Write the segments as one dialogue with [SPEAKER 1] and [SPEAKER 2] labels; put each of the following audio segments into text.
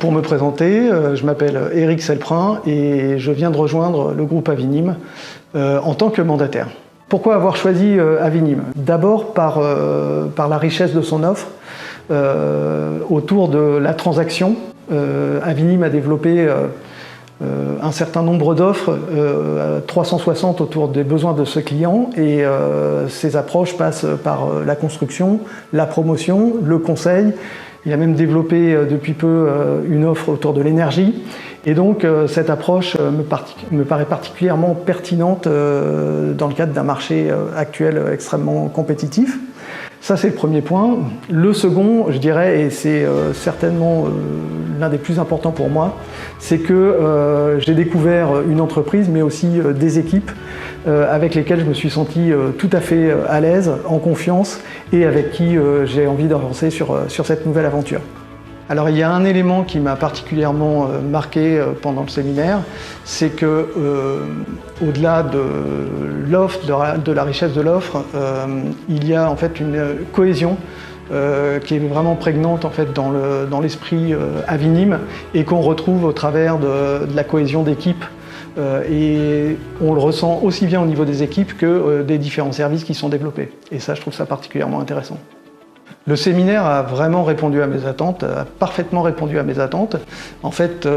[SPEAKER 1] Pour me présenter, je m'appelle Éric Selprin et je viens de rejoindre le groupe Avinim en tant que mandataire. Pourquoi avoir choisi Avinim? D'abord par la richesse de son offre autour de la transaction. Avinim a développé un certain nombre d'offres, 360 autour des besoins de ce client, et ces approches passent par la construction, la promotion, le conseil. Il a même développé depuis peu une offre autour de l'énergie. Et donc cette approche me paraît particulièrement pertinente dans le cadre d'un marché actuel extrêmement compétitif. Ça, c'est le premier point. Le second, je dirais, et c'est certainement l'un des plus importants pour moi, c'est que j'ai découvert une entreprise, mais aussi des équipes avec lesquelles je me suis senti tout à fait à l'aise, en confiance, et avec qui j'ai envie d'avancer sur cette nouvelle aventure. Alors il y a un élément qui m'a particulièrement marqué pendant le séminaire, c'est que au-delà de l'offre, de la richesse de l'offre, il y a en fait une cohésion qui est vraiment prégnante en fait dans l'esprit Avinim et qu'on retrouve au travers de la cohésion d'équipe. Et on le ressent aussi bien au niveau des équipes que des différents services qui sont développés. Et ça, je trouve ça particulièrement intéressant. Le séminaire a vraiment répondu à mes attentes, a parfaitement répondu à mes attentes. En fait,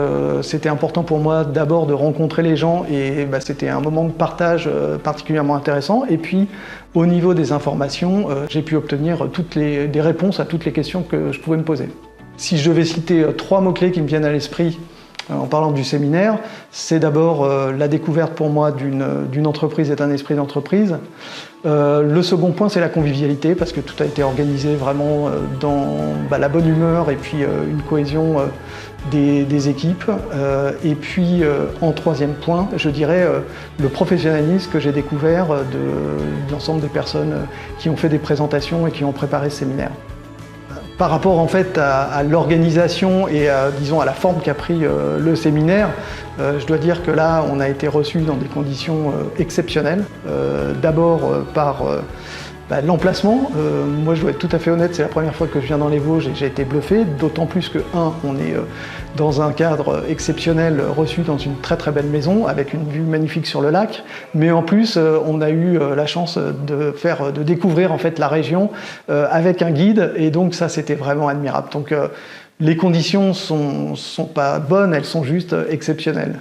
[SPEAKER 1] c'était important pour moi d'abord de rencontrer les gens et c'était un moment de partage particulièrement intéressant. Et puis, au niveau des informations, j'ai pu obtenir des réponses à toutes les questions que je pouvais me poser. Si je devais citer 3 mots-clés qui me viennent à l'esprit en parlant du séminaire, c'est d'abord la découverte pour moi d'une entreprise et d'un esprit d'entreprise. Le second point, c'est la convivialité, parce que tout a été organisé vraiment dans la bonne humeur et puis une cohésion des équipes. Et puis, en troisième point, je dirais le professionnalisme que j'ai découvert de l'ensemble des personnes qui ont fait des présentations et qui ont préparé ce séminaire. Par rapport en fait à l'organisation et disons à la forme qu'a pris le séminaire, je dois dire que là on a été reçus dans des conditions exceptionnelles. D'abord par l'emplacement. Moi je dois être tout à fait honnête, c'est la première fois que je viens dans les Vosges et j'ai été bluffé, d'autant plus que on est dans un cadre exceptionnel, reçu dans une très très belle maison avec une vue magnifique sur le lac, mais en plus on a eu la chance de découvrir en fait la région avec un guide, et donc ça c'était vraiment admirable. Donc les conditions sont pas bonnes, elles sont juste exceptionnelles.